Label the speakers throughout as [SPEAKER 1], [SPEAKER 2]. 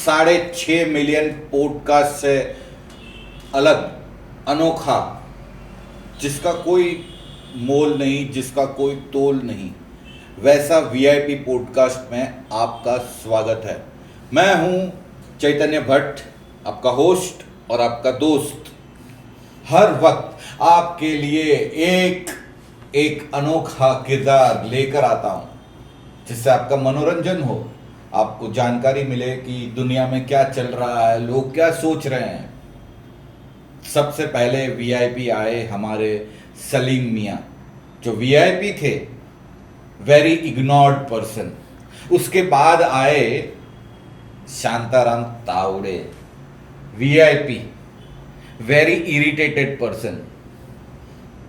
[SPEAKER 1] 6.5 million podcast से अलग, अनोखा, जिसका कोई मोल नहीं, जिसका कोई तोल नहीं, वैसा वीआईपी पॉडकास्ट में आपका स्वागत है। मैं हूं चैतन्य भट्ट, आपका होस्ट और आपका दोस्त। हर वक्त आपके लिए एक अनोखा किरदार लेकर आता हूं, जिससे आपका मनोरंजन हो, आपको जानकारी मिले कि दुनिया में क्या चल रहा है, लोग क्या सोच रहे हैं। सबसे पहले वीआईपी आए हमारे सलीम मियाँ, जो वीआईपी थे, वेरी इग्नोर्ड पर्सन। उसके बाद आए Shantaram Tawde, VIP, very irritated person.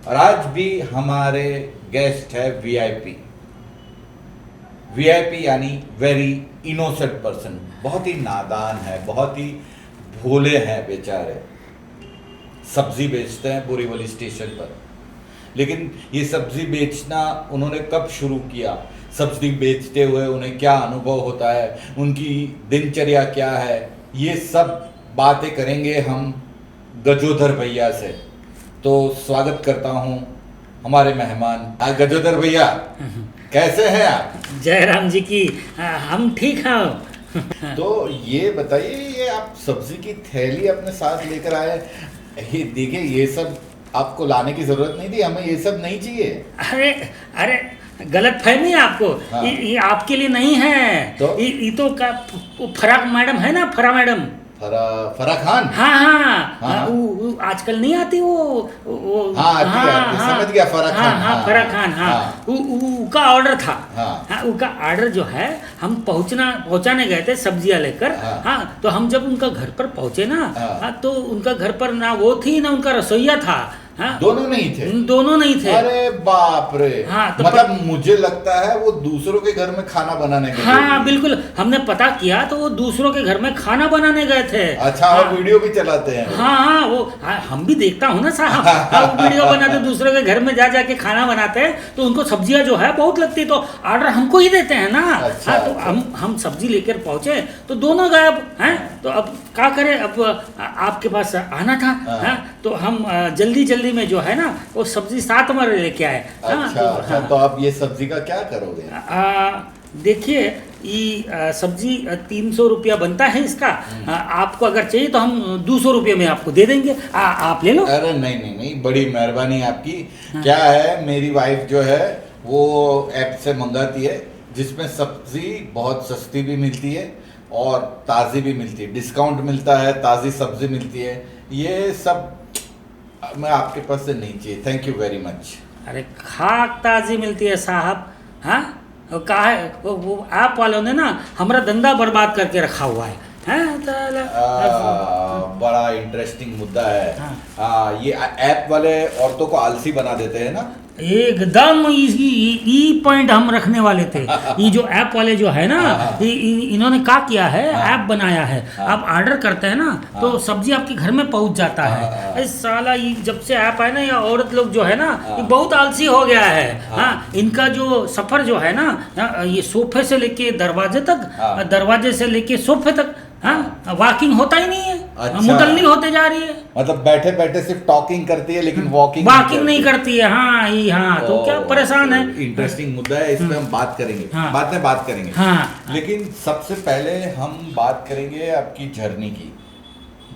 [SPEAKER 1] और आज भी हमारे गेस्ट है वीआईपी यानी वेरी इनोसेंट पर्सन। बहुत ही नादान है, बहुत ही भोले हैं बेचारे। सब्जी बेचते हैं बोरीवली स्टेशन पर, लेकिन ये सब्जी बेचना उन्होंने कब शुरू किया, सब्जी बेचते हुए उन्हें क्या अनुभव होता है, उनकी दिनचर्या क्या है, ये सब बातें करेंगे हम गजोधर भैया से। तो स्वागत करता हूँ हमारे मेहमान गजोधर भैया। कैसे हैं आप?
[SPEAKER 2] जयराम जी की हम ठीक हैं।
[SPEAKER 1] तो ये बताइए, ये आप सब्जी की थैली अपने साथ लेकर आए, ये देखिए, ये सब आपको लाने की जरूरत नहीं थी, हमें ये सब नहीं चाहिए।
[SPEAKER 2] अरे गलत फहमी है आपको।
[SPEAKER 1] हाँ।
[SPEAKER 2] ये आपके लिए नहीं है।
[SPEAKER 1] तो
[SPEAKER 2] ये तो का फराक मैडम है ना, फरा मैडम,
[SPEAKER 1] फरा खान।
[SPEAKER 2] हाँ। वो आजकल नहीं आती वो।
[SPEAKER 1] हाँ, आती। समझ गया, फरा खान।
[SPEAKER 2] हाँ, फरा खान। हाँ, उसका ऑर्डर था।
[SPEAKER 1] हाँ,
[SPEAKER 2] उसका ऑर्डर जो है, हम पहुंचाने गए थे सब्जियां लेकर। हाँ, तो हम जब उनका घर पर पहुंचे ना, तो उनका घर पर ना वो थी ना उनका रसोईया था। हाँ?
[SPEAKER 1] दोनों नहीं थे। अरे बाप रे।
[SPEAKER 2] हाँ, तो
[SPEAKER 1] मतलब मुझे लगता है वो दूसरों के घर में खाना बनाने गए।
[SPEAKER 2] हाँ, बिल्कुल, हमने पता किया तो वो दूसरों के घर में खाना बनाने गए थे।
[SPEAKER 1] अच्छा। हाँ, और वीडियो भी चलाते हैं।
[SPEAKER 2] हाँ, वो हम भी देखता हूँ ना साहब। वो वीडियो बनाते, दूसरों के घर में जाके खाना बनाते हैं, तो उनको सब्जियां जो है बहुत लगती, तो ऑर्डर हमको ही देते हैं ना।
[SPEAKER 1] अच्छा,
[SPEAKER 2] हाँ, तो हम सब्जी लेकर पहुंचे तो दोनों गायब हैं। तो अब क्या करें, अब आपके पास आना था। तो हम जल्दी में जो है ना वो सब्जी साथ में लेके आए।
[SPEAKER 1] अच्छा, तो आप ये सब्जी का क्या करोगे?
[SPEAKER 2] देखिए, ये सब्जी 300 रुपया बनता है इसका। आपको अगर चाहिए तो हम 200 रुपये में आपको दे देंगे। आप ले लो।
[SPEAKER 1] अरे नहीं, बड़ी मेहरबानी आपकी। क्या है, मेरी वाइफ जो है वो ऐप से मंगाती है, जिसमें सब्जी बहुत सस्ती भी मिलती है और ताज़ी भी मिलती है, डिस्काउंट मिलता है, ताज़ी सब्जी मिलती है। ये सब मैं आपके पास से नहीं चाहिए, थैंक यू वेरी मच।
[SPEAKER 2] अरे खाक ताज़ी मिलती है साहब। हाँ, कहा है वो ऐप वालों ने ना हमारा धंधा बर्बाद करके रखा हुआ है।
[SPEAKER 1] बड़ा इंटरेस्टिंग मुद्दा है। ये ऐप वाले औरतों को आलसी बना देते हैं ना।
[SPEAKER 2] एकदम ई पॉइंट हम रखने वाले थे। ये जो ऐप वाले जो है ना, इन्होंने क्या किया है, ऐप बनाया है। आप ऑर्डर करते हैं ना, तो सब्जी आपके घर में पहुंच जाता है। अरे साला, ये जब से ऐप है ना, ये औरत लोग जो है ना, ये बहुत आलसी हो गया है। हाँ, इनका जो सफर जो है ना, ये सोफे से लेके दरवाजे तक, दरवाजे से लेके सोफे तक, हाँ, वॉकिंग होता ही नहीं है।
[SPEAKER 1] अच्छा।
[SPEAKER 2] मुदल्ली होते जा रही है।
[SPEAKER 1] मतलब बैठे सिर्फ टॉकिंग करती है, लेकिन वॉकिंग
[SPEAKER 2] नहीं करती है। हाँ, तो क्या परेशान है।
[SPEAKER 1] इंटरेस्टिंग मुद्दा है, इस पे हम बात करेंगे।
[SPEAKER 2] हाँ।
[SPEAKER 1] बाद में बात करेंगे।
[SPEAKER 2] हाँ।
[SPEAKER 1] लेकिन सबसे पहले हम बात करेंगे आपकी जर्नी की।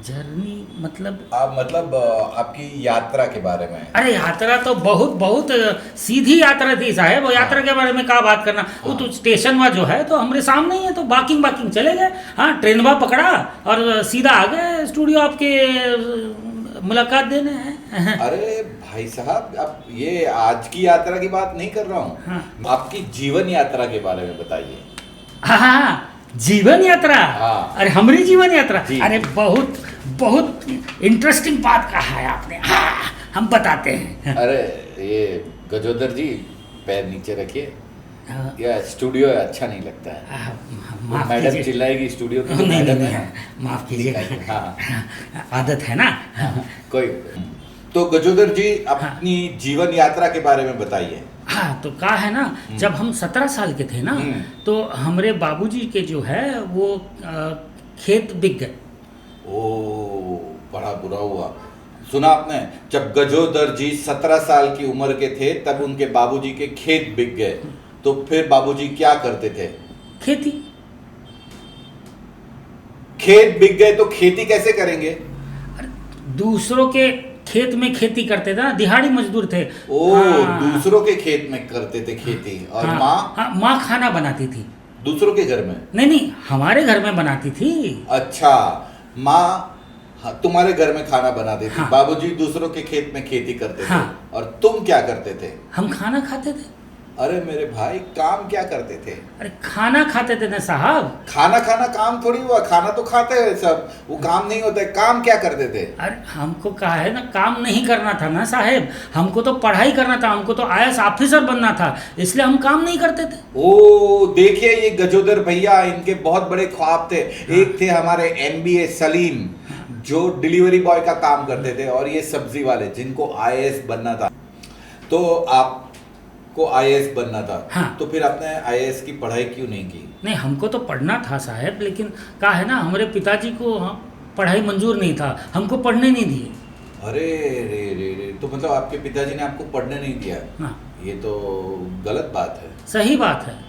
[SPEAKER 2] जर्नी मतलब
[SPEAKER 1] आपकी यात्रा के बारे में।
[SPEAKER 2] अरे यात्रा तो बहुत सीधी यात्रा थी साहब। यात्रा के बारे में क्या बात करना। वो तो स्टेशन में जो है तो हमारे सामने ही है, तो वॉकिंग चले गए। हाँ, ट्रेन में पकड़ा और सीधा आ गए स्टूडियो आपके मुलाकात देने हैं।
[SPEAKER 1] अरे भाई साहब, अब ये आज की यात्रा की बात नहीं कर रहा हूँ।
[SPEAKER 2] हाँ।
[SPEAKER 1] आपकी जीवन यात्रा के बारे में बताइए।
[SPEAKER 2] हाँ, जीवन यात्रा।
[SPEAKER 1] हाँ।
[SPEAKER 2] अरे हमारी जीवन यात्रा, अरे बहुत इंटरेस्टिंग बात कहा है आपने। हाँ, हम बताते हैं।
[SPEAKER 1] अरे ये गजोदर जी, पैर नीचे रखिए। या स्टूडियो अच्छा नहीं लगता है। मैडम चिल्लाएगी स्टूडियो की।
[SPEAKER 2] नहीं, माफ कीजिए।
[SPEAKER 1] हाँ,
[SPEAKER 2] आदत है ना।
[SPEAKER 1] कोई। तो गजोदर जी, अपनी जीवन यात्रा के बारे में बताइए।
[SPEAKER 2] हाँ, तो कहा है ना, जब हम 17 साल के थे ना, तो हमारे बाबूजी के जो है वो खेत बिक गए।
[SPEAKER 1] ओ, बड़ा बुरा हुआ। सुना आपने, जब गजोदर जी 17 साल की उम्र के थे तब उनके बाबूजी के खेत बिक गए, तो फिर बाबूजी क्या करते थे?
[SPEAKER 2] खेती।
[SPEAKER 1] खेत बिक गए तो खेती कैसे करेंगे?
[SPEAKER 2] अरे दूसरों के खेत में खेती करते थे ना, दिहाड़ी मजदूर थे।
[SPEAKER 1] ओ,
[SPEAKER 2] हाँ,
[SPEAKER 1] दूसरों के खेत में करते थे खेती। और
[SPEAKER 2] हाँ,
[SPEAKER 1] माँ?
[SPEAKER 2] हाँ, माँ खाना बनाती थी।
[SPEAKER 1] दूसरों के घर में?
[SPEAKER 2] नहीं, हमारे घर में बनाती थी।
[SPEAKER 1] अच्छा, माँ तुम्हारे घर में खाना बनाती थी,
[SPEAKER 2] हाँ।
[SPEAKER 1] बाबूजी दूसरों के खेत में खेती करते थे।
[SPEAKER 2] हाँ।
[SPEAKER 1] और तुम क्या करते थे?
[SPEAKER 2] हम खाना खाते थे।
[SPEAKER 1] अरे मेरे भाई, काम क्या करते थे?
[SPEAKER 2] अरे खाना खाते थे ना साहब।
[SPEAKER 1] खाना खाना काम थोड़ी हुआ, खाना तो खाते हैं सब, वो काम नहीं होता है। काम क्या करते थे?
[SPEAKER 2] अरे हमको कहा है ना, काम नहीं करना था ना साहेब, हमको तो पढ़ाई करना था, हमको तो आईएएस ऑफिसर बनना था, इसलिए हम काम नहीं करते थे।
[SPEAKER 1] ओ देखिए, ये गजोदर भैया, इनके बहुत बड़े ख्वाब थे। एक थे हमारे एमबीए सलीम, जो डिलीवरी बॉय का काम करते थे, और ये सब्जी वाले जिनको आईएएस बनना था। तो आपको आईएएस बनना था।
[SPEAKER 2] हाँ।
[SPEAKER 1] तो फिर आपने आईएएस की पढ़ाई क्यों नहीं की?
[SPEAKER 2] नहीं, हमको तो पढ़ना था साहब, लेकिन कहा है ना, हमारे पिताजी को पढ़ाई मंजूर नहीं था, हमको पढ़ने नहीं दिए।
[SPEAKER 1] अरे रे, तो मतलब आपके पिताजी ने आपको पढ़ने नहीं दिया?
[SPEAKER 2] हाँ।
[SPEAKER 1] ये तो गलत बात है।
[SPEAKER 2] सही बात है।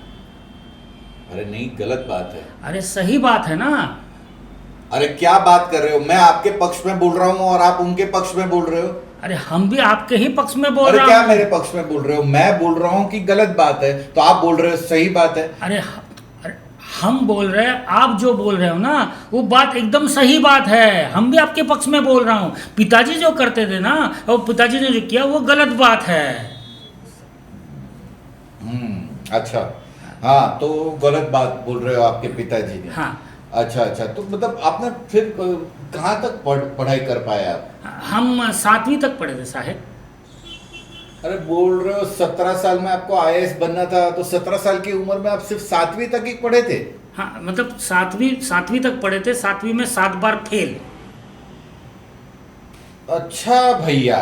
[SPEAKER 1] अरे नहीं, गलत बात है।
[SPEAKER 2] अरे सही बात है ना।
[SPEAKER 1] अरे क्या बात कर रहे हो? मैं आपके पक्ष में बोल रहा हूँ और आप उनके पक्ष में बोल रहे हो।
[SPEAKER 2] अरे हम भी आपके ही पक्ष में बोल
[SPEAKER 1] अरे
[SPEAKER 2] रहा
[SPEAKER 1] क्या
[SPEAKER 2] हूँ।
[SPEAKER 1] मेरे पक्ष में बोल रहे हो? मैं बोल रहा हूँ कि गलत बात है, तो आप बोल रहे हो सही बात है।
[SPEAKER 2] अरे हम बोल रहे हैं, आप जो बोल रहे हो ना, वो बात एकदम सही बात है। हम भी आपके पक्ष में बोल रहा हूँ। पिताजी जो करते थे ना, और पिताजी ने जो किया, वो गलत बात है।
[SPEAKER 1] अच्छा, हाँ, तो गलत बात बोल रहे हो आपके पिताजी ने।
[SPEAKER 2] हाँ।
[SPEAKER 1] अच्छा, तो मतलब आपने फिर कहाँ तक पढ़ाई कर पाए आप?
[SPEAKER 2] हम 7वीं तक पढ़े थे साहेब।
[SPEAKER 1] अरे बोल रहे हो 17 साल में आपको आईएएस बनना था, तो 17 साल की उम्र में आप सिर्फ 7वीं तक ही पढ़े थे?
[SPEAKER 2] हाँ, मतलब 7वीं तक पढ़े थे, 7वीं में 7 बार फेल।
[SPEAKER 1] अच्छा भैया,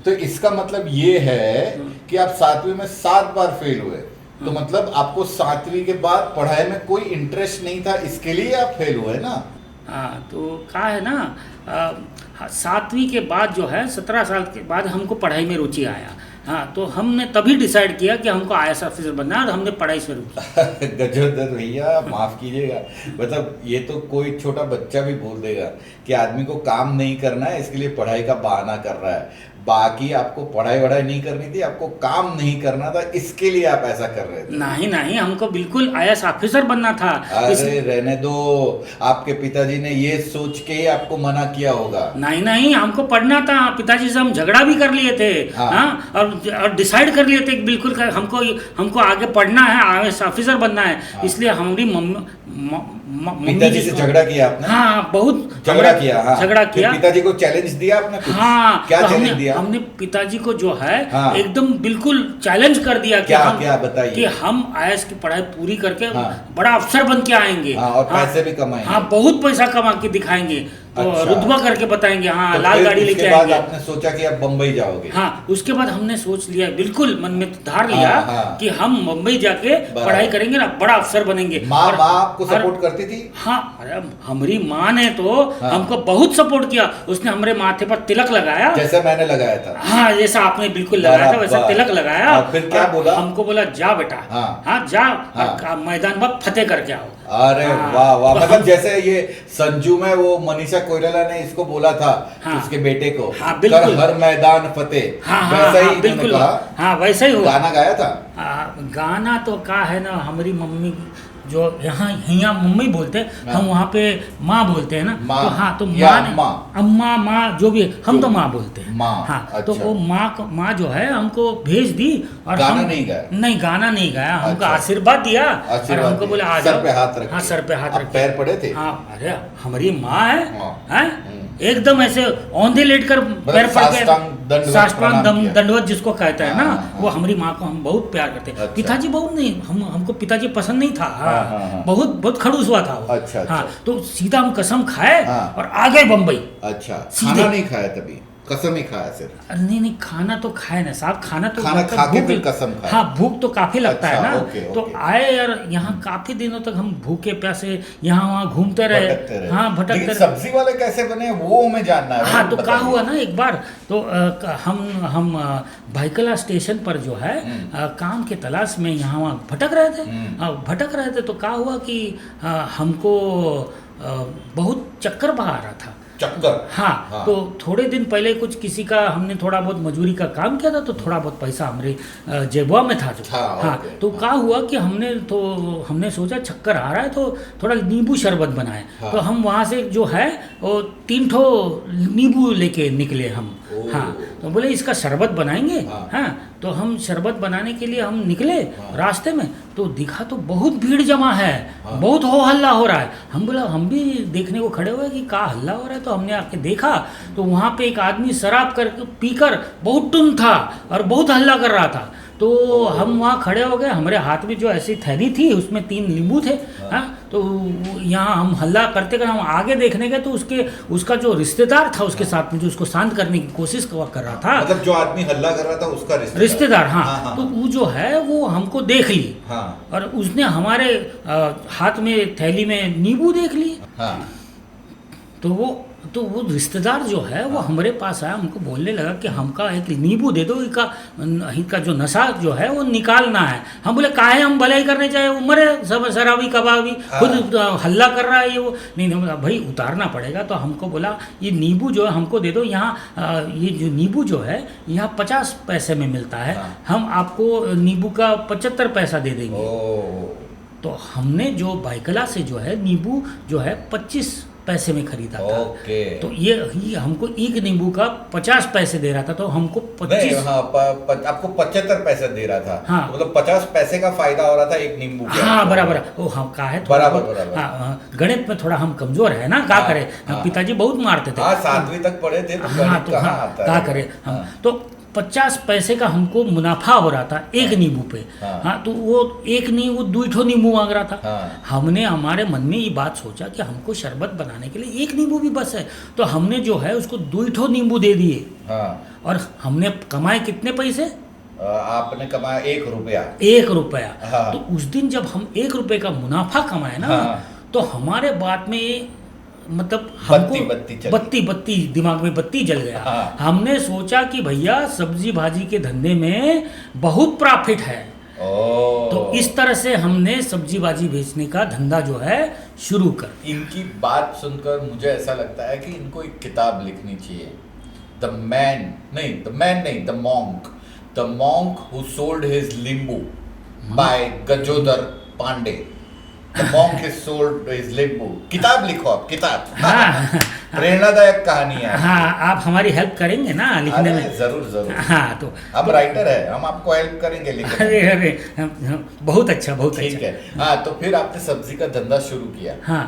[SPEAKER 1] तो इसका मतलब ये है कि आप 7वीं में 7 बार फेल हुए, तो मतलब आपको 7वीं के बाद पढ़ाई में कोई इंटरेस्ट नहीं था, इसके लिए आप फेल हुए ना?
[SPEAKER 2] हाँ, तो कहा है ना, 7वीं के बाद जो है, 17 साल के बाद हमको पढ़ाई में रुचि आया। हाँ, तो हमने तभी डिसाइड किया कि हमको आईएएस ऑफिसर बनना है, और हमने पढ़ाई शुरू की।
[SPEAKER 1] गजोदर भैया, माफ कीजिएगा, मतलब ये तो कोई छोटा बच्चा भी बोल देगा कि आदमी को काम नहीं करना है, इसके लिए पढ़ाई का बहाना कर रहा है। बाकी आपको पढ़ाई वढ़ाई नहीं करनी थी, आपको काम नहीं करना था, इसके लिए आप ऐसा कर रहे थे।
[SPEAKER 2] नहीं, हमको बिल्कुल आईएएस ऑफिसर बनना था।
[SPEAKER 1] अरे रहने दो, आपके पिताजी ने ये सोच के ही आपको मना किया होगा।
[SPEAKER 2] नहीं, हमको पढ़ना था। पिताजी से हम झगड़ा भी कर लिए थे। हाँ, और डिसाइड कर लिए थे कि बिल्कुल हमको आगे पढ़ना है, आईएएस ऑफिसर बनना है।
[SPEAKER 1] हाँ।
[SPEAKER 2] इसलिए हमारी
[SPEAKER 1] पिताजी से झगड़ा किया आपने?
[SPEAKER 2] हाँ, बहुत
[SPEAKER 1] झगड़ा किया। हाँ।
[SPEAKER 2] झगड़ा किया।
[SPEAKER 1] पिताजी को चैलेंज दिया आपने कुछ?
[SPEAKER 2] हाँ,
[SPEAKER 1] क्या
[SPEAKER 2] तो
[SPEAKER 1] चैलेंज दिया?
[SPEAKER 2] हमने पिताजी को जो है,
[SPEAKER 1] हाँ।
[SPEAKER 2] एकदम बिल्कुल चैलेंज कर दिया कि
[SPEAKER 1] क्या बताइए?
[SPEAKER 2] कि हम आईएएस की पढ़ाई पूरी करके
[SPEAKER 1] हाँ।
[SPEAKER 2] बड़ा अफसर बन के आएंगे।
[SPEAKER 1] हाँ, और पैसे भी कमाएंगे।
[SPEAKER 2] हाँ, बहुत पैसा कमा के दिखाएंगे, तो
[SPEAKER 1] अच्छा।
[SPEAKER 2] रुतबा करके बताएंगे। हाँ,
[SPEAKER 1] तो
[SPEAKER 2] लाल गाड़ी लेके आएंगे।
[SPEAKER 1] आपने सोचा कि आप बम्बई जाओगे?
[SPEAKER 2] हाँ, उसके बाद हमने सोच लिया, बिल्कुल मन में धार लिया,
[SPEAKER 1] हाँ।
[SPEAKER 2] कि हम मुंबई जाके पढ़ाई करेंगे ना, बड़ा अफसर बनेंगे।
[SPEAKER 1] माँ आपको सपोर्ट करती थी?
[SPEAKER 2] हाँ, अरे हमारी माँ ने तो हमको बहुत सपोर्ट किया। उसने हमारे माथे पर तिलक लगाया,
[SPEAKER 1] जैसे मैंने लगाया था।
[SPEAKER 2] हाँ, जैसा आपने बिल्कुल लगाया था वैसा तिलक लगाया।
[SPEAKER 1] और फिर क्या बोला?
[SPEAKER 2] हमको बोला, जा बेटा, हाँ जा, मैदान पर फतेह करके आओ।
[SPEAKER 1] अरे वाह, मतलब जैसे ये संजू में वो मनीषा कोइराला ने इसको बोला था, उसके बेटे को, कर हर मैदान फतेह, वैसा ही
[SPEAKER 2] बिल्कुल,
[SPEAKER 1] कहा।
[SPEAKER 2] हाँ, वैसा ही हुआ।
[SPEAKER 1] गाना गाया था?
[SPEAKER 2] गाना तो का है ना, हमारी मम्मी जो यहाँ मम्मी बोलते हैं, हम वहाँ पे माँ बोलते हैं ना, तो हाँ, तो अम्मा माँ जो भी है, हम तो माँ बोलते हैं। हाँ, अच्छा। तो वो माँ जो है हमको भेज दी, और
[SPEAKER 1] गाना नहीं गाया?
[SPEAKER 2] नहीं, गाना नहीं गाया। हमको आशीर्वाद दिया, और हमको बोला आ जाओ,
[SPEAKER 1] सर पे हाथ रख।
[SPEAKER 2] हाँ, सर पे हाथ रख।
[SPEAKER 1] पैर पड़े थे?
[SPEAKER 2] हाँ, अरे हमारी माँ है, एकदम ऐसे औंधे लेटकर पैर पड़ के साष्टांग दंडवत जिसको कहता है ना, वो हमारी माँ को हम बहुत प्यार करते हैं। अच्छा। पिताजी बहुत नहीं, हमको पिताजी पसंद नहीं था। हाँ, बहुत खड़ूस हुआ था वो।
[SPEAKER 1] अच्छा।
[SPEAKER 2] हाँ, तो सीधा हम कसम खाए और आ गए बम्बई।
[SPEAKER 1] अच्छा, खाना नहीं खाया तभी? कसम ही खाया सिर्फ?
[SPEAKER 2] अरे नहीं नहीं, खाना तो खाए ना साहब, खाना तो
[SPEAKER 1] खाना
[SPEAKER 2] मतलब
[SPEAKER 1] खा के
[SPEAKER 2] भूख-
[SPEAKER 1] फिर कसम खाया?
[SPEAKER 2] हाँ, भूख तो काफी लगता है
[SPEAKER 1] अच्छा,
[SPEAKER 2] ना।
[SPEAKER 1] ओके,
[SPEAKER 2] तो
[SPEAKER 1] ओके।
[SPEAKER 2] आए यार यहाँ, काफी दिनों तक हम भूखे प्यासे यहाँ वहाँ घूमते रहे।
[SPEAKER 1] भटकते रहे।
[SPEAKER 2] हाँ, भटकते
[SPEAKER 1] लेकिन
[SPEAKER 2] रहे।
[SPEAKER 1] सब्जी वाले कैसे बने वो हमें जानना है।
[SPEAKER 2] हाँ,
[SPEAKER 1] वो
[SPEAKER 2] तो क्या
[SPEAKER 1] बताइए।
[SPEAKER 2] हुआ ना, एक बार तो हम भाईकला स्टेशन पर जो है काम के तलाश में यहाँ वहाँ भटक रहे थे। भटक रहे थे तो क्या हुआ कि हमको बहुत चक्कर आ रहा था।
[SPEAKER 1] चक्कर?
[SPEAKER 2] हाँ, तो थोड़े दिन पहले कुछ किसी का हमने थोड़ा बहुत मजदूरी का काम किया था, तो थोड़ा बहुत पैसा हमारे जेबुआ में था जो। हाँ,
[SPEAKER 1] ओके,
[SPEAKER 2] तो क्या हुआ कि हमने सोचा चक्कर आ रहा है तो थोड़ा नींबू शरबत बनाए। तो हम वहाँ से जो है वो 3 ठो नींबू लेके निकले हम। हाँ, तो बोले इसका शरबत बनाएंगे। हाँ, तो हम शरबत बनाने के लिए हम निकले। रास्ते में तो दिखा तो बहुत भीड़ जमा है, बहुत हो हल्ला हो रहा है। हम बोला, हम भी देखने को खड़े हुए कि क्या हल्ला हो रहा है। तो हमने आके देखा तो वहाँ पे एक आदमी शराब कर पीकर बहुत टुन था और बहुत हल्ला कर रहा था। तो हम वहाँ खड़े हो गए, हमारे हाथ में जो ऐसी थैली थी उसमें 3 नींबू थे। हाँ, तो यहाँ हम हल्ला करते कर हम आगे देखने गए तो उसका जो रिश्तेदार था उसके साथ में, जो उसको शांत करने की कोशिश कर रहा था,
[SPEAKER 1] मतलब जो आदमी हल्ला कर रहा था उसका
[SPEAKER 2] रिश्तेदार। हाँ, तो वो जो है वो हमको देख ली।
[SPEAKER 1] हाँ,
[SPEAKER 2] और उसने हमारे हाथ में थैली में नींबू देख लिए।
[SPEAKER 1] हाँ,
[SPEAKER 2] तो वो रिश्तेदार जो है वो हमारे पास आया, हमको बोलने लगा कि हमका एक नींबू दे दो, इनका जो नशा जो है वो निकालना है। हम बोले काहे, हम भलाई करने जाए, वो मरे सब शराबी कबाबी, खुद हल्ला कर रहा है ये वो। नहीं बोला भाई उतारना पड़ेगा। तो हमको बोला ये नींबू जो है हमको दे दो, यहाँ ये जो नींबू जो है यहाँ 50 पैसे में मिलता है, हम आपको नींबू का 75 पैसा दे देंगे। तो हमने जो भाईकला से जो है नींबू जो है 25 पैसे में खरीदा था। तो ये हमको एक नींबू का 50 पैसे दे रहा था, तो हमको 25
[SPEAKER 1] आपको 75 पैसे दे रहा था।
[SPEAKER 2] हाँ,
[SPEAKER 1] तो मतलब 50 पैसे का फायदा हो रहा था एक नींबू का।
[SPEAKER 2] हाँ, बराबर। वो हम का है
[SPEAKER 1] बराबर।
[SPEAKER 2] हाँ, गणित में थोड़ा हम कमजोर है ना, क्या करे। पिताजी बहुत मारते थे।
[SPEAKER 1] हाँ, 7वीं तक पढ़े थे तो
[SPEAKER 2] हाँ, तो क्या करे हम। तो 50 पैसे का हमको मुनाफा हो रहा था एक नींबू पे। हाँ, तो वो एक नींबू 2 ठो नींबू मांग रहा था। हमने हमारे मन में ये बात सोचा कि हमको शरबत बनाने के लिए एक नींबू भी बस है। तो हमने जो है उसको 2 ठो नींबू दे दिए। और हमने कमाए कितने पैसे?
[SPEAKER 1] आपने कमाया 1 रुपया।
[SPEAKER 2] 1 रुपया। तो उस दिन जब हम 1 रुपये का मुनाफा कमाए ना, तो हमारे बात में मतलब हमको बत्ती दिमाग में बत्ती जल गया। हमने सोचा कि भैया सब्जी भाजी के धंधे में बहुत प्रॉफिट है। तो इस तरह से हमने सब्जी भाजी बेचने का धंधा जो है शुरू कर।
[SPEAKER 1] इनकी बात सुनकर मुझे ऐसा लगता है कि इनको एक किताब लिखनी चाहिए। The monk who sold his लींबू by Gajodhar Pandey. The monk has sold his limbu। किताब लिखो आप, किताब।
[SPEAKER 2] हाँ,
[SPEAKER 1] प्रेरणादायक कहानी है।
[SPEAKER 2] हाँ, आप हमारी हेल्प करेंगे ना लिखने में?
[SPEAKER 1] जरूर।
[SPEAKER 2] हाँ, तो
[SPEAKER 1] आप राइटर है, हम आपको हेल्प करेंगे लिखने में।
[SPEAKER 2] अरे बहुत अच्छा, बहुत अच्छा।
[SPEAKER 1] ठीक है। हाँ, तो फिर आपने सब्जी का धंधा शुरू किया।
[SPEAKER 2] हाँ,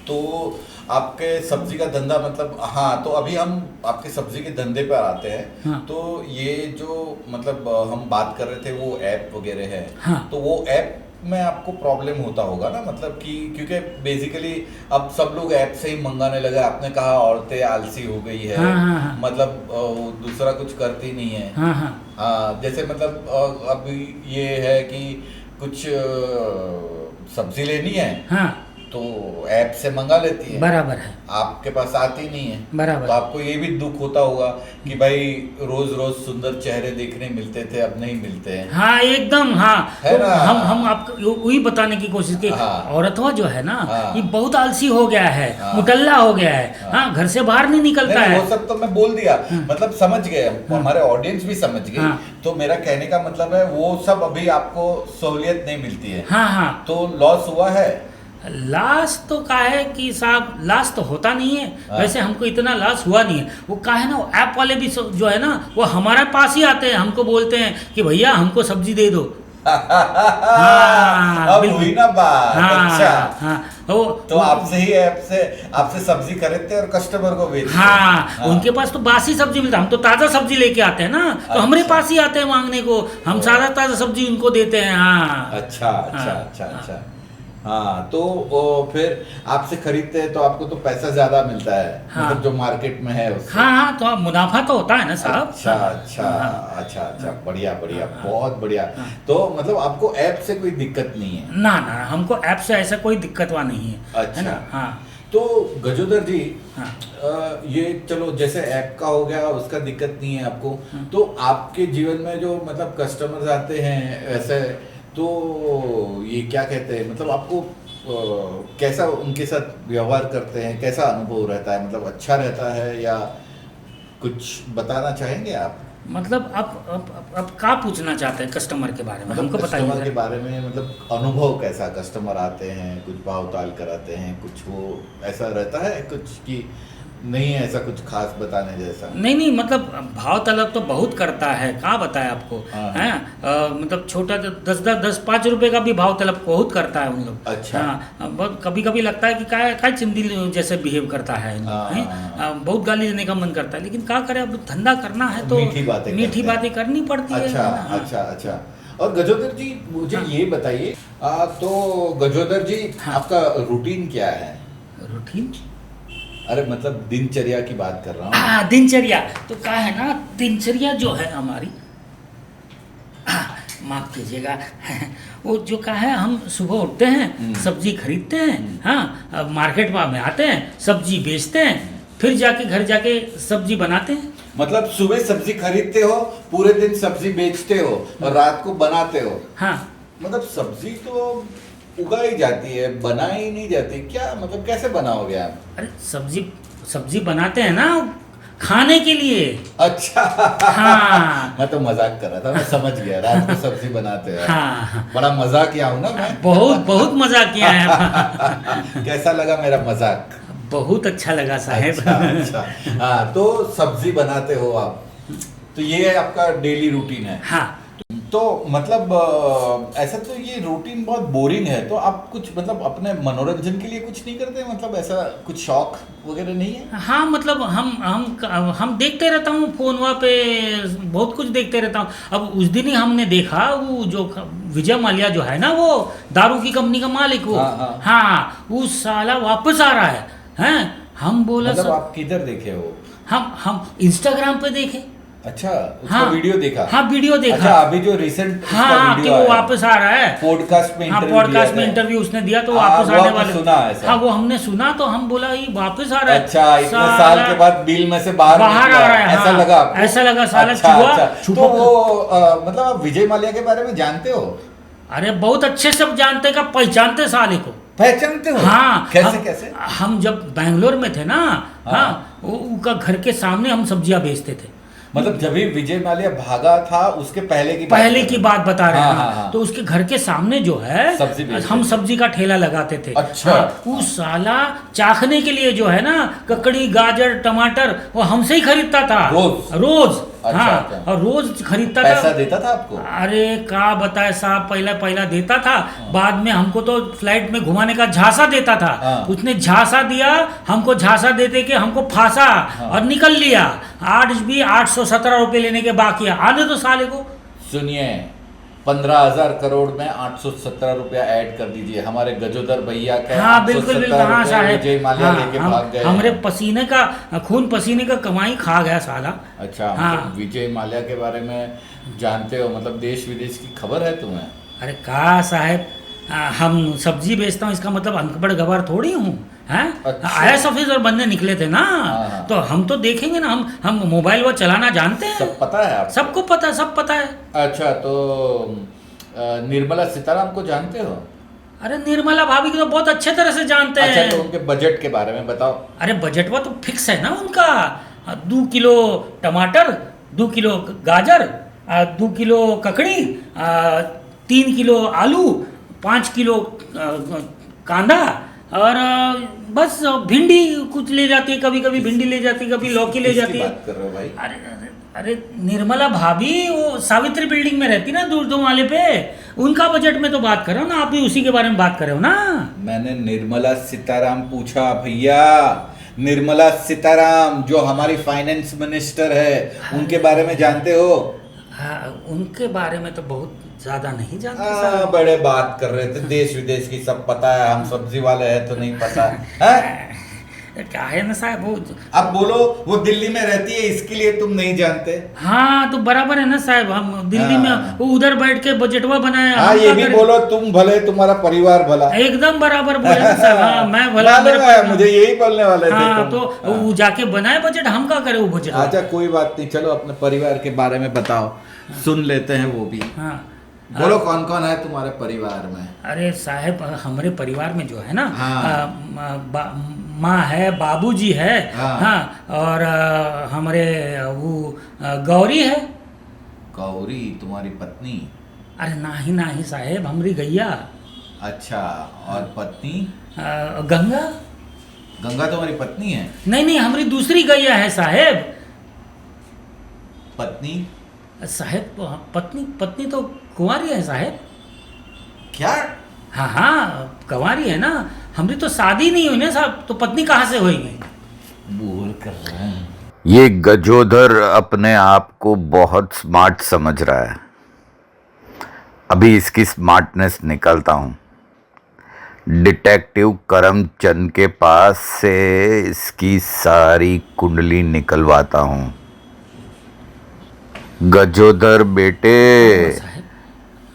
[SPEAKER 1] तो आपके सब्जी का धंधा मतलब, हाँ, तो अभी हम आपके सब्जी के धंधे पर आते हैं।
[SPEAKER 2] हाँ,
[SPEAKER 1] तो ये जो मतलब हम बात कर रहे थे वो ऐप वगैरह है।
[SPEAKER 2] हाँ,
[SPEAKER 1] तो वो ऐप में आपको प्रॉब्लम होता होगा ना, मतलब कि क्योंकि बेसिकली अब सब लोग ऐप से ही मंगाने लगे। आपने कहा औरतें आलसी हो गई है।
[SPEAKER 2] हाँ,
[SPEAKER 1] मतलब दूसरा कुछ करती नहीं है। हाँ, जैसे मतलब अभी ये है कि कुछ सब्जी लेनी है।
[SPEAKER 2] हाँ,
[SPEAKER 1] तो ऐप से मंगा लेती है।
[SPEAKER 2] बराबर है।
[SPEAKER 1] आपके पास आती नहीं है।
[SPEAKER 2] बराबर।
[SPEAKER 1] तो आपको ये भी दुख होता होगा कि भाई रोज रोज सुंदर चेहरे देखने मिलते थे, अब नहीं मिलते हैं।
[SPEAKER 2] हाँ, एकदम। हाँ,
[SPEAKER 1] है
[SPEAKER 2] तो
[SPEAKER 1] ना?
[SPEAKER 2] हम आपको वही बताने की कोशिश की। औरतवा जो है ना, ये बहुत आलसी हो गया है, मुटल्ला हो गया है। हाँ, घर से बाहर नहीं निकलता है।
[SPEAKER 1] वो सब तो मैं बोल दिया, मतलब समझ गए, हमारे ऑडियंस भी समझ गई। तो मेरा कहने का मतलब है वो सब अभी आपको सहूलियत नहीं मिलती है।
[SPEAKER 2] हाँ,
[SPEAKER 1] तो लॉस हुआ है।
[SPEAKER 2] लाश तो का है कि साहब, लाश तो होता नहीं है। वैसे हमको इतना लाश हुआ नहीं है। वो का है ना, ऐप वाले भी जो है ना वो हमारे पास ही आते हैं, हमको बोलते हैं कि भैया हमको सब्जी दे दो।
[SPEAKER 1] अब हुई ना बात। अच्छा। तो आपसे ही ऐप से आपसे सब्जी खरीदते और कस्टमर को बेचते।
[SPEAKER 2] हाँ, उनके पास तो बासी सब्जी मिलता है, हम तो ताज़ा सब्जी लेके आते हैं ना। तो हमारे पास ही आते हैं मांगने को, हम सारा ताज़ा सब्जी उनको देते हैं। हाँ,
[SPEAKER 1] अच्छा। हाँ तो फिर आपसे खरीदते हैं तो आपको तो पैसा ज्यादा मिलता है,
[SPEAKER 2] हाँ।
[SPEAKER 1] मतलब जो मार्केट में है उससे।
[SPEAKER 2] हाँ हाँ, तो अब मुनाफा तो होता है ना साहब।
[SPEAKER 1] अच्छा अच्छा
[SPEAKER 2] हाँ,
[SPEAKER 1] अच्छा अच्छा, बढ़िया बढ़िया,
[SPEAKER 2] हाँ,
[SPEAKER 1] बहुत बढ़िया।
[SPEAKER 2] हाँ।
[SPEAKER 1] तो मतलब आपको ऐप से कोई दिक्कत नहीं है?
[SPEAKER 2] ना ना, हमको ऐप से ऐसा कोई दिक्कतवा नहीं है। है
[SPEAKER 1] अच्छा।
[SPEAKER 2] ना? हाँ
[SPEAKER 1] तो गजोदर जी,
[SPEAKER 2] हाँ
[SPEAKER 1] ये चलो जैसे ऐप का हो गया, उसका दिक्कत नहीं है आपको।
[SPEAKER 2] हाँ।
[SPEAKER 1] तो आपके जीवन में जो मतलब कस्टमर्स आते हैं ऐसे, तो ये क्या कहते हैं, मतलब आपको कैसा उनके साथ व्यवहार करते हैं, कैसा अनुभव रहता है, मतलब अच्छा रहता है या कुछ बताना चाहेंगे आप?
[SPEAKER 2] मतलब अब क्या पूछना चाहते हैं कस्टमर के बारे में,
[SPEAKER 1] मतलब
[SPEAKER 2] हमको
[SPEAKER 1] कस्टमर के
[SPEAKER 2] बताइए।
[SPEAKER 1] बारे में, मतलब अनुभव कैसा, कस्टमर आते हैं कुछ भाव ताल कराते हैं, कुछ वो ऐसा रहता है कुछ कि नहीं, ऐसा कुछ खास बताने जैसा?
[SPEAKER 2] नहीं नहीं, मतलब भाव तलब तो बहुत करता है, क्या बताए आपको।
[SPEAKER 1] हाँ।
[SPEAKER 2] है मतलब छोटा 10-5 रुपए का भी भाव तलब बहुत करता है उन लोग।
[SPEAKER 1] अच्छा।
[SPEAKER 2] हाँ, बहुत कभी कभी लगता है कि क्या चिंदी जैसे बिहेव करता है इन लोग,
[SPEAKER 1] हाँ,
[SPEAKER 2] हैं?
[SPEAKER 1] हाँ।
[SPEAKER 2] बहुत गाली देने का मन करता है, लेकिन क्या करें, अब धंधा करना है तो
[SPEAKER 1] मीठी बातें
[SPEAKER 2] मीठी
[SPEAKER 1] करते हैं।
[SPEAKER 2] बातें करनी पड़ती है।
[SPEAKER 1] अच्छा
[SPEAKER 2] हाँ।
[SPEAKER 1] अच्छा अच्छा। और गजोदर जी मुझे
[SPEAKER 2] हाँ।
[SPEAKER 1] ये बताइए, तो गजोदर जी
[SPEAKER 2] हाँ।
[SPEAKER 1] आपका रूटीन क्या है?
[SPEAKER 2] रूटीन,
[SPEAKER 1] अरे मतलब दिनचर्या की बात कर रहा हूँ।
[SPEAKER 2] हाँ दिनचर्या, तो क्या है ना, दिनचर्या जो है हमारी, माफ कीजिएगा, वो जो क्या है, हम सुबह उठते हैं, सब्जी खरीदते हैं, हाँ अब मार्केट में आते हैं, सब्जी बेचते हैं, फिर जाके घर जाके सब्जी बनाते हैं।
[SPEAKER 1] मतलब सुबह सब्जी खरीदते हो, पूरे दिन सब्जी बेचते हो और रात को बनाते हो।
[SPEAKER 2] हाँ,
[SPEAKER 1] मतलब सब्जी तो उगाई जाती है, बनाई नहीं जाती क्या? मतलब कैसे बनाओगे आप?
[SPEAKER 2] अरे सब्जी बनाते हैं ना खाने के लिए।
[SPEAKER 1] अच्छा।
[SPEAKER 2] हाँ
[SPEAKER 1] मैं तो मजाक कर रहा था, मैं समझ गया, रात को सब्जी बनाते हैं।
[SPEAKER 2] हाँ,
[SPEAKER 1] बड़ा मजाक किया हूँ ना मैं।
[SPEAKER 2] बहुत बहुत मजा किया है।
[SPEAKER 1] कैसा लगा मेरा मजाक?
[SPEAKER 2] बहुत अच्छा लगा साहेब।
[SPEAKER 1] अच्छा अच्छा। हाँ तो सब्जी बनाते हो आप, तो ये आपका डेली रूटीन है।
[SPEAKER 2] हाँ,
[SPEAKER 1] तो मतलब ऐसा तो ये रूटीन बहुत बोरिंग है, तो आप कुछ मतलब अपने मनोरंजन के लिए कुछ नहीं करते, मतलब ऐसा कुछ शौक वगैरह नहीं है?
[SPEAKER 2] हाँ मतलब हम देखते रहता हूँ फोन वहाँ पे, बहुत कुछ देखते रहता हूँ। अब उस दिन ही हमने देखा, वो जो विजय माल्या जो है ना, वो दारू की कंपनी का मालिक, वो
[SPEAKER 1] हाँ, हाँ।
[SPEAKER 2] हाँ, वो साला वापस आ रहा है। हैं, हम बोला
[SPEAKER 1] मतलब
[SPEAKER 2] सब,
[SPEAKER 1] आप किधर देखे हो?
[SPEAKER 2] हम इंस्टाग्राम पे देखे।
[SPEAKER 1] अच्छा, उसका
[SPEAKER 2] हाँ,
[SPEAKER 1] वीडियो देखा?
[SPEAKER 2] हाँ वीडियो देखा।
[SPEAKER 1] अच्छा, अभी जो रिसेंट
[SPEAKER 2] हाँ कि
[SPEAKER 1] वीडियो
[SPEAKER 2] वो
[SPEAKER 1] आया,
[SPEAKER 2] वापस आ रहा है,
[SPEAKER 1] पॉडकास्ट में
[SPEAKER 2] हाँ
[SPEAKER 1] इंटरव्यू
[SPEAKER 2] पॉडकास्ट में
[SPEAKER 1] दिया था।
[SPEAKER 2] इंटरव्यू उसने दिया, तो
[SPEAKER 1] हाँ,
[SPEAKER 2] वापस
[SPEAKER 1] वो
[SPEAKER 2] आने
[SPEAKER 1] आपने
[SPEAKER 2] वाले।
[SPEAKER 1] सुना ऐसा?
[SPEAKER 2] हाँ वो हमने सुना, तो हम बोला ये वापस आ रहा है।
[SPEAKER 1] अच्छा, इतने साल
[SPEAKER 2] साला
[SPEAKER 1] के बाद बिल में से बाहर
[SPEAKER 2] आ
[SPEAKER 1] निकला,
[SPEAKER 2] रहा है।
[SPEAKER 1] ऐसा
[SPEAKER 2] हाँ,
[SPEAKER 1] लगा आपको?
[SPEAKER 2] ऐसा लगा, साला
[SPEAKER 1] अच्छा,
[SPEAKER 2] चुहा
[SPEAKER 1] अच्छा।
[SPEAKER 2] छुपा।
[SPEAKER 1] तो वो मतलब आप विजय माल्या के बारे में जानते हो?
[SPEAKER 2] अरे बहुत अच्छे सब जानते का, पहचानते साले को।
[SPEAKER 1] पहचानते हो?
[SPEAKER 2] हाँ,
[SPEAKER 1] कैसे
[SPEAKER 2] हम,
[SPEAKER 1] कैसे?
[SPEAKER 2] हम जब बैंगलोर में थे ना,
[SPEAKER 1] हाँ।
[SPEAKER 2] हाँ उनका घर के सामने हम सब्जियां बेचते थे।
[SPEAKER 1] मतलब जब भी विजय माल्या भागा था उसके पहले की
[SPEAKER 2] बात बता रहे हैं।
[SPEAKER 1] हाँ,
[SPEAKER 2] हाँ,
[SPEAKER 1] हाँ, हाँ।
[SPEAKER 2] तो उसके घर के सामने जो है,
[SPEAKER 1] सब्जी बेचते
[SPEAKER 2] हम
[SPEAKER 1] थे।
[SPEAKER 2] सब्जी का ठेला लगाते थे।
[SPEAKER 1] अच्छा।
[SPEAKER 2] हाँ, वो साला चाखने के लिए जो है ना, ककड़ी गाजर टमाटर वो हमसे ही खरीदता था रोज।
[SPEAKER 1] अच्छा,
[SPEAKER 2] हाँ,
[SPEAKER 1] अच्छा।
[SPEAKER 2] और रोज खरीदता
[SPEAKER 1] पैसा
[SPEAKER 2] था।
[SPEAKER 1] देता था आपको?
[SPEAKER 2] अरे का बताए साहब, पहला देता था, बाद में हमको तो फ्लाइट में घुमाने का झांसा देता था।
[SPEAKER 1] हाँ।
[SPEAKER 2] उसने झांसा दिया हमको, झांसा देते के हमको फांसा और निकल लिया। आज भी 817 रुपये लेने के बाकी है, आने तो साले को।
[SPEAKER 1] सुनिए, 15,000 करोड़ में 817 रुपया ऐड कर दीजिए, हमारे गजोदर भैया का।
[SPEAKER 2] हाँ बिल्कुल बिल्कुल, हाँ साहब,
[SPEAKER 1] विजय माल्या लेके भाग गए।
[SPEAKER 2] हमरे पसीने का, खून पसीने का कमाई खा गया साला।
[SPEAKER 1] अच्छा,
[SPEAKER 2] हाँ।
[SPEAKER 1] मतलब विजय माल्या के बारे में जानते हो, मतलब देश विदेश की खबर है तुम्हें?
[SPEAKER 2] अरे का साहब, हम सब्जी बेचता हूँ, इसका मतलब अनपढ़ गवार थोड़ी हूँ, हैं?
[SPEAKER 1] अच्छा।
[SPEAKER 2] आईएएस ऑफिसर बनने निकले थे ना,
[SPEAKER 1] हाँ।
[SPEAKER 2] तो हम तो देखेंगे ना, हम मोबाइल वो चलाना जानते हैं।
[SPEAKER 1] सब पता है आपको?
[SPEAKER 2] सबको पता, सब पता है।
[SPEAKER 1] अच्छा, तो निर्मला सीताराम को जानते हो?
[SPEAKER 2] अरे निर्मला भाभी को तो बहुत अच्छे तरह से जानते
[SPEAKER 1] अच्छा,
[SPEAKER 2] हैं।
[SPEAKER 1] तो उनके बजट के बारे में बताओ।
[SPEAKER 2] अरे बजट वो तो फिक्स है ना उनका, 2 किलो टमाटर, 2 किलो गाजर, 2 किलो ककड़ी, 3 किलो आलू, 5 किलो कांदा, और बस भिंडी कुछ ले जाती है, कभी कभी भिंडी ले जाती है, कभी लौकी ले
[SPEAKER 1] किसकी
[SPEAKER 2] जाती है।
[SPEAKER 1] बात कर रहे हो भाई?
[SPEAKER 2] अरे निर्मला भाभी, वो सावित्री बिल्डिंग में रहती ना, दूर वाले पे, उनका बजट में तो बात कर रहा हूँ ना, आप भी उसी के बारे में बात कर रहे हो ना।
[SPEAKER 1] मैंने निर्मला सीताराम पूछा भैया, निर्मला सीताराम जो हमारी फाइनेंस मिनिस्टर है, उनके बारे में जानते हो?
[SPEAKER 2] हाँ, उनके बारे में तो बहुत ज़्यादा नहीं जानते साहब।
[SPEAKER 1] बड़े बात कर रहे थे, देश विदेश की सब पता है, हम सब्जी वाले हैं तो नहीं पता है?
[SPEAKER 2] क्या है ना साहब वो।
[SPEAKER 1] अब बोलो, वो दिल्ली में रहती है इसके लिए तुम नहीं जानते?
[SPEAKER 2] हाँ तो बराबर है ना साहब, हम दिल्ली में
[SPEAKER 1] हाँ।
[SPEAKER 2] वो उधर बैठ के बजटवा बनाया,
[SPEAKER 1] हाँ,
[SPEAKER 2] हम
[SPEAKER 1] ये
[SPEAKER 2] क्या
[SPEAKER 1] भी
[SPEAKER 2] करें?
[SPEAKER 1] बोलो, तुम भले तुम्हारा परिवार भला।
[SPEAKER 2] एकदम बराबर बोले ना साहब, हाँ मैं भला
[SPEAKER 1] मालूम
[SPEAKER 2] मेरा
[SPEAKER 1] है,
[SPEAKER 2] परिवार।
[SPEAKER 1] मुझे यही बोलने वाले थे
[SPEAKER 2] हाँ
[SPEAKER 1] तुम।
[SPEAKER 2] तो वो जाके बनाए बजट, हम क्या करें वो बजट।
[SPEAKER 1] अच्छा कोई बात नहीं, चलो अपने परिवार के बारे में बताओ, सुन लेते हैं वो भी।
[SPEAKER 2] हाँ
[SPEAKER 1] बोलो कौन कौन है तुम्हारे परिवार में?
[SPEAKER 2] अरे साहब हमारे परिवार में जो है ना,
[SPEAKER 1] हाँ।
[SPEAKER 2] माँ है, बाबूजी है,
[SPEAKER 1] हाँ।
[SPEAKER 2] हाँ और हमारे वो गौरी है।
[SPEAKER 1] गौरी तुम्हारी पत्नी?
[SPEAKER 2] अरे नाही साहब, हमारी गैया।
[SPEAKER 1] अच्छा, और पत्नी?
[SPEAKER 2] गंगा।
[SPEAKER 1] गंगा तुम्हारी पत्नी है?
[SPEAKER 2] नहीं हमारी दूसरी गैया है साहब।
[SPEAKER 1] पत्नी?
[SPEAKER 2] साहब पत्नी तो कुंवारी है साहब।
[SPEAKER 1] क्या?
[SPEAKER 2] हाँ कुंवारी है ना, हमारी तो शादी नहीं हुई ना साहब, तो पत्नी कहाँ से होगी?
[SPEAKER 1] बोल कर रहे हैं।
[SPEAKER 3] ये गजोधर अपने आप को बहुत स्मार्ट समझ रहा है। अभी इसकी स्मार्टनेस निकलता हूँ। डिटेक्टिव करमचंद के पास से इसकी सारी कुंडली निकलवाता हूँ। गजोधर बेटे,
[SPEAKER 2] साहब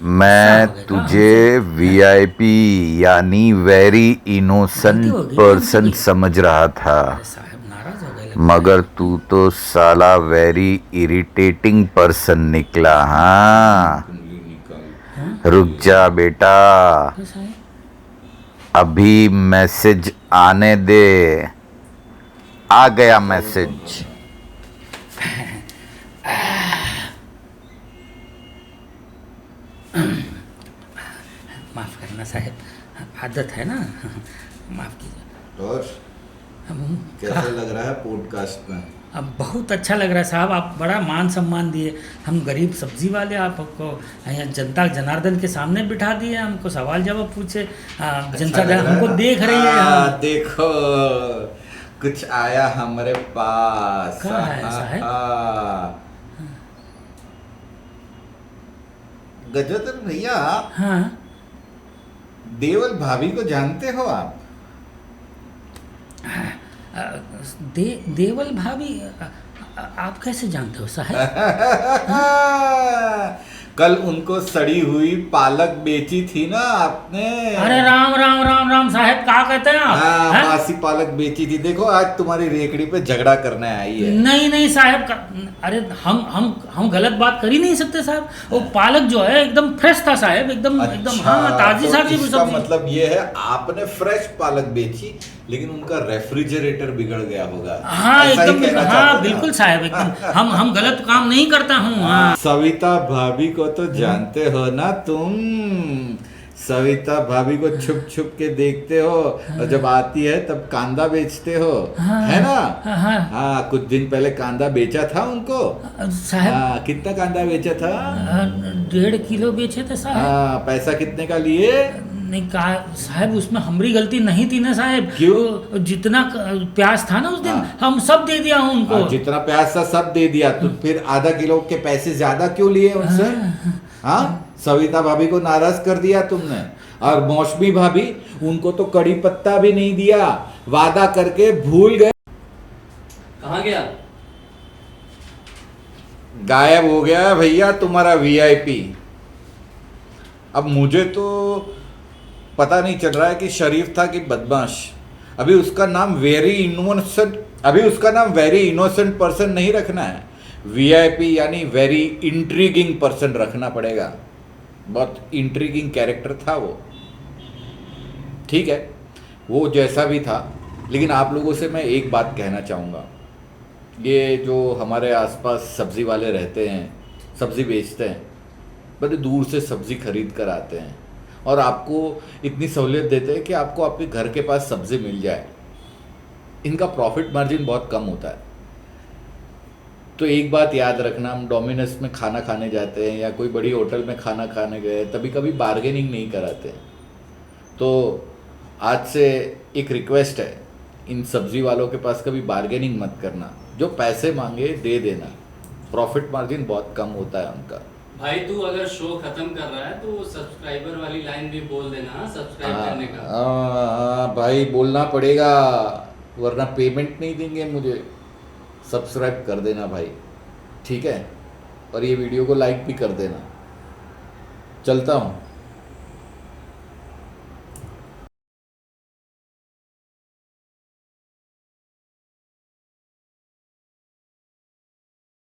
[SPEAKER 3] मैं
[SPEAKER 2] क्या हो
[SPEAKER 3] तुझे वीआईपी यानी वेरी इनोसेंट
[SPEAKER 2] गलती हो गई,
[SPEAKER 3] पर्सन
[SPEAKER 2] गलती।
[SPEAKER 3] समझ रहा था,
[SPEAKER 2] अरे साहब नाराज हो गए लगता
[SPEAKER 3] मगर तू तो साला वेरी इरिटेटिंग पर्सन निकला। हाँ,
[SPEAKER 1] कुंडली निकाल।
[SPEAKER 2] है।
[SPEAKER 3] रुक जा बेटा,
[SPEAKER 2] तो साहब
[SPEAKER 3] अभी मैसेज आने दे। आ गया मैसेज।
[SPEAKER 2] माफ़ करना साहब, आदत है ना, माफ़ कीजिए।
[SPEAKER 1] और
[SPEAKER 2] हम
[SPEAKER 1] कैसे लग रहा है पॉडकास्ट में?
[SPEAKER 2] अब बहुत अच्छा लग रहा है साहब, आप बड़ा मान सम्मान दिए। हम गरीब सब्जी वाले आपको यहाँ जनता जनार्दन के सामने बिठा दिए, हमको सवाल जवाब पूछे। जनता
[SPEAKER 1] अच्छा लग रहा
[SPEAKER 2] हमको
[SPEAKER 1] है ना?
[SPEAKER 2] देख रही है।
[SPEAKER 1] देखो कुछ आया हमारे पास।
[SPEAKER 2] क्या है साहब?
[SPEAKER 1] गजोधर भैया,
[SPEAKER 2] हाँ
[SPEAKER 1] देवल भाभी को जानते हो आप?
[SPEAKER 2] देवल भाभी, आप कैसे जानते हो साहब?
[SPEAKER 1] कल उनको सड़ी हुई पालक बेची थी ना आपने?
[SPEAKER 2] अरे राम राम राम राम साहब, क्या कहते हैं आप?
[SPEAKER 1] हाँ,
[SPEAKER 2] हैं?
[SPEAKER 1] बासी पालक बेची थी। देखो आज तुम्हारी रेकड़ी पे झगड़ा करने आई है।
[SPEAKER 2] नहीं साहब अरे हम गलत बात कर ही नहीं सकते साहब। वो पालक जो है एकदम फ्रेश था साहब, एकदम एकदम
[SPEAKER 1] अच्छा,
[SPEAKER 2] हाँ ताजी
[SPEAKER 1] तो
[SPEAKER 2] साजी
[SPEAKER 1] इसका
[SPEAKER 2] सब्जी।
[SPEAKER 1] मतलब ये है आपने फ्रेश पालक बेची, लेकिन उनका रेफ्रिजरेटर बिगड़ गया होगा।
[SPEAKER 2] हाँ
[SPEAKER 1] ऐसा ही
[SPEAKER 2] एकदम
[SPEAKER 1] कहना
[SPEAKER 2] हाँ
[SPEAKER 1] चाहते हो ना?
[SPEAKER 2] बिल्कुल साहब, एकदम हम गलत काम नहीं करता हूँ। हाँ
[SPEAKER 1] सविता भाभी को तो जानते हो ना तुम? सविता भाभी को छुप छुप के देखते हो, और जब आती है तब कांदा बेचते हो,
[SPEAKER 2] हाँ,
[SPEAKER 1] है ना?
[SPEAKER 2] हाँ।
[SPEAKER 1] हाँ, कुछ दिन पहले कांदा बेचा था उनको।
[SPEAKER 2] साहब
[SPEAKER 1] हाँ, कितना कांदा बेचा था?
[SPEAKER 2] 1.5 किलो बेचे थे साहब।
[SPEAKER 1] हाँ, पैसा कितने का लिए?
[SPEAKER 2] नहीं कहा साहब, उसमें हमारी गलती नहीं थी ना साहब।
[SPEAKER 1] क्यों?
[SPEAKER 2] वो जितना प्याज था ना उस दिन,
[SPEAKER 1] हाँ।
[SPEAKER 2] हम सब दे दिया हूँ उनको।
[SPEAKER 1] हाँ, जितना प्याज था सब दे दिया, तो फिर आधा किलो के पैसे ज्यादा क्यों लिए उनसे? हाँ, सविता भाभी को नाराज कर दिया तुमने। और मौसमी भाभी, उनको तो कड़ी पत्ता भी नहीं दिया, वादा करके भूल गए।
[SPEAKER 4] कहाँ गया?
[SPEAKER 1] गायब हो गया भैया तुम्हारा वीआईपी। अब मुझे तो पता नहीं चल रहा है कि शरीफ था कि बदमाश। अभी उसका नाम वेरी इनोसेंट पर्सन नहीं रखना है, वीआईपी यानी वेरी इंट्रीगिंग पर्सन रखना पड़ेगा। बहुत इंट्रीगिंग कैरेक्टर था वो। ठीक है, वो जैसा भी था, लेकिन आप लोगों से मैं एक बात कहना चाहूँगा। ये जो हमारे आसपास सब्जी वाले रहते हैं, सब्जी बेचते हैं, बड़े दूर से सब्जी खरीद कर आते हैं और आपको इतनी सहूलियत देते हैं कि आपको आपके घर के पास सब्जी मिल जाए। इनका प्रॉफिट मार्जिन बहुत कम होता है। तो एक बात याद रखना, हम डोमिनोज में खाना खाने जाते हैं या कोई बड़ी होटल में खाना खाने गए, तभी कभी बार्गेनिंग नहीं कराते। तो आज से एक रिक्वेस्ट है, इन सब्जी वालों के पास कभी बार्गेनिंग मत करना। जो पैसे मांगे दे देना, प्रॉफिट मार्जिन बहुत कम होता है उनका।
[SPEAKER 4] भाई तू अगर शो खत्म कर रहा है तो सब्सक्राइबर वाली लाइन भी बोल देना, सब्सक्राइब करने का।
[SPEAKER 1] भाई बोलना पड़ेगा, वरना पेमेंट नहीं देंगे मुझे। सब्सक्राइब कर देना भाई, ठीक है, और ये वीडियो को लाइक भी कर देना। चलता हूँ।